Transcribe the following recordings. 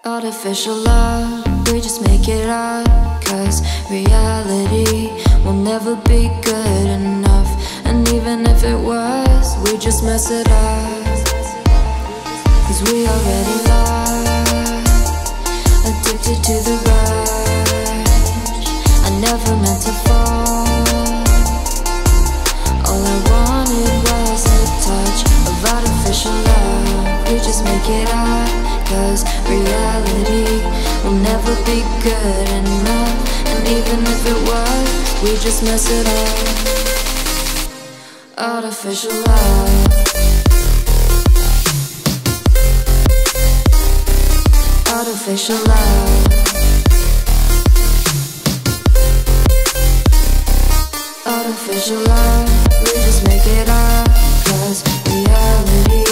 Artificial love, we just make it up, 'cause reality will never be good enough. And even if it was, we just mess it up, 'cause we already lost, addicted to the rush. I never meant to fall. All I wanted was a touch of artificial love. We just make it up, 'cause reality will never be good enough. And even if it was, we just mess it up. Artificial love. Artificial love. Artificial love. We just make it up, 'cause reality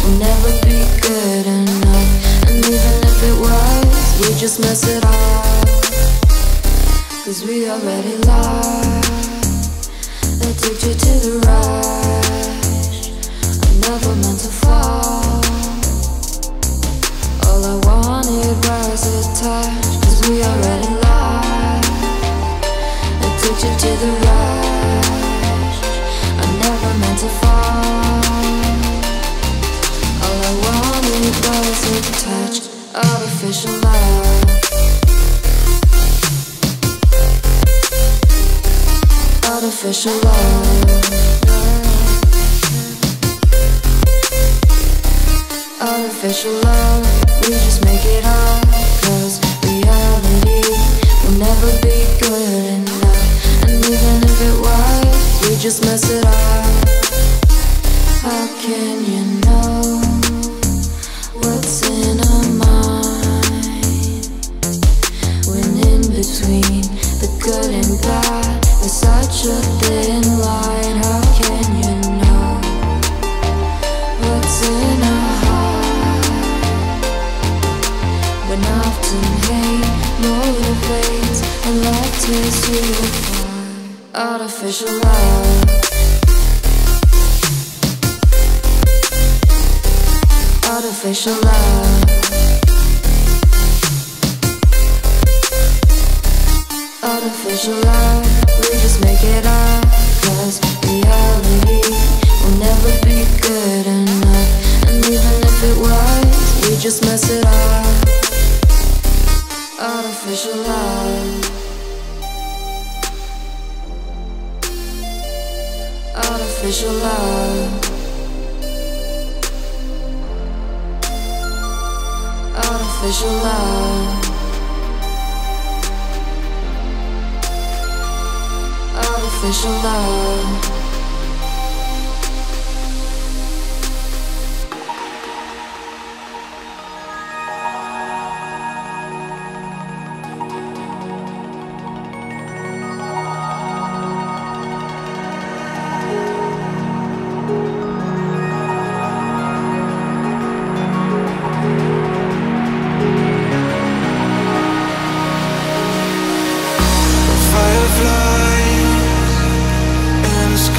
will never be good enough. And even if it was, we just mess it up, 'cause we already lost, addicted to the rush. I never meant to fall. All I wanted was a touch, 'cause we already lost, addicted to the rush. I never meant to fall. All I wanted was a touch. Artificial love. Artificial love. Artificial love. We just make it up, 'cause reality will never be good enough. And even if it was, we just mess it up. How can you know what's in our mind, when in between the good and bad there's such a thin line? How can you know what's in our heart, when often hate motivates and love tears you apart? Artificial love. Artificial love. Artificial love. We just make it up, 'cause reality will never be good enough. And even if it was, we just mess it up. Artificial love. Artificial love. Artificial love. Artificial love. Fireflies in the sky.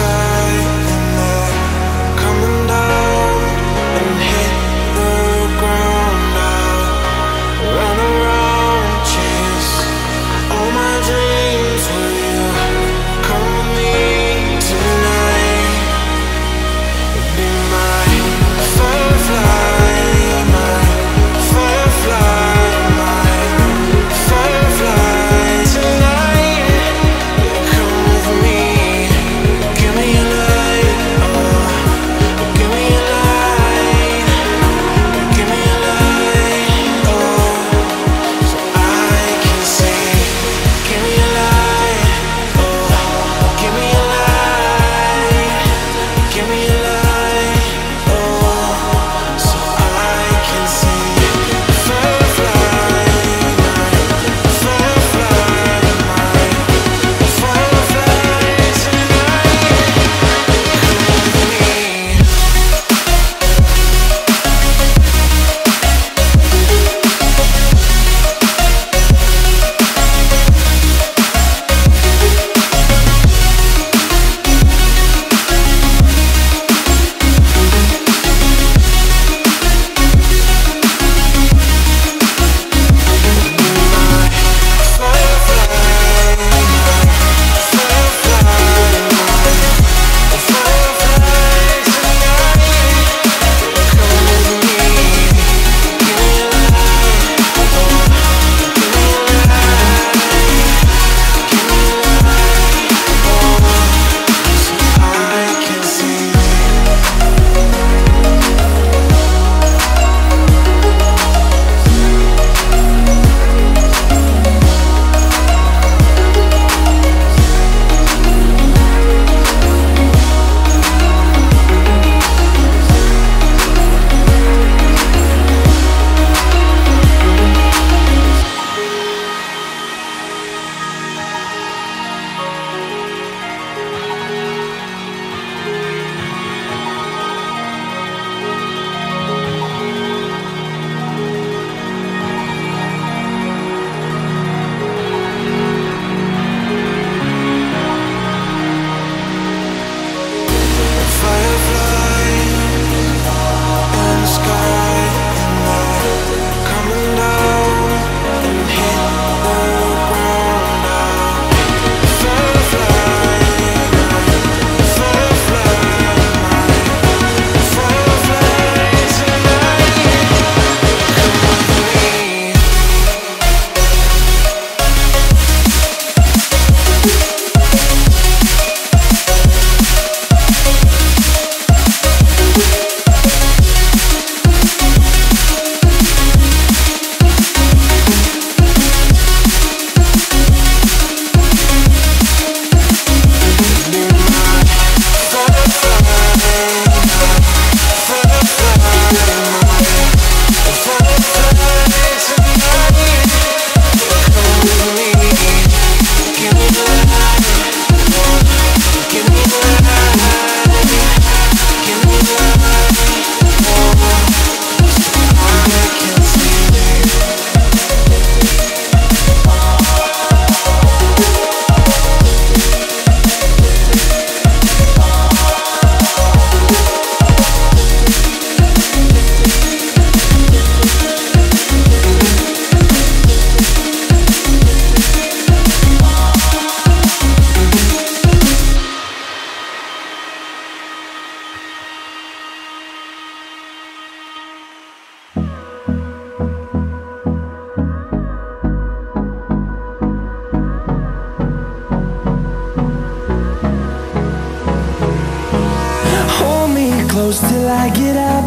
till I get up.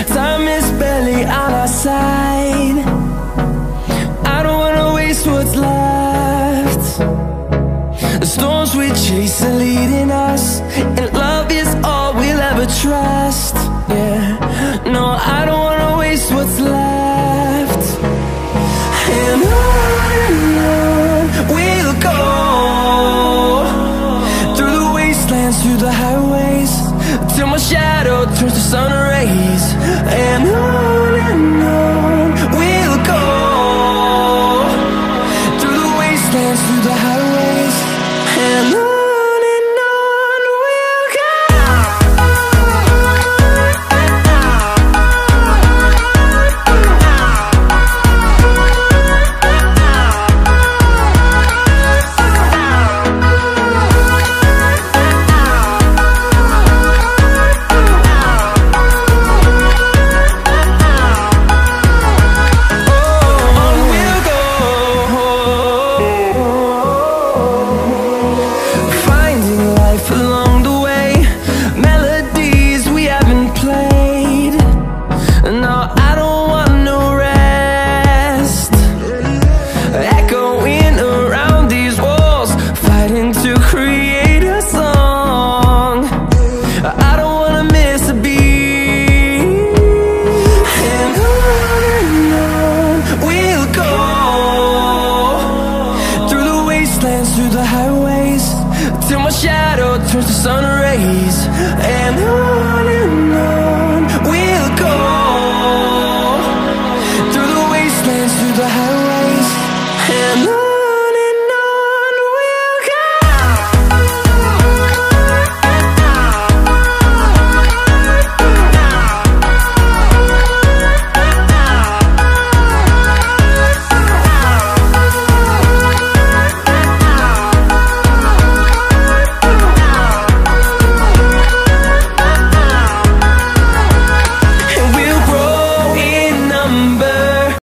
Time is barely on our side. I don't wanna waste what's left. The storms we chase are leading us, and love is all we'll ever trust. Yeah, no, I don't wanna waste what's left.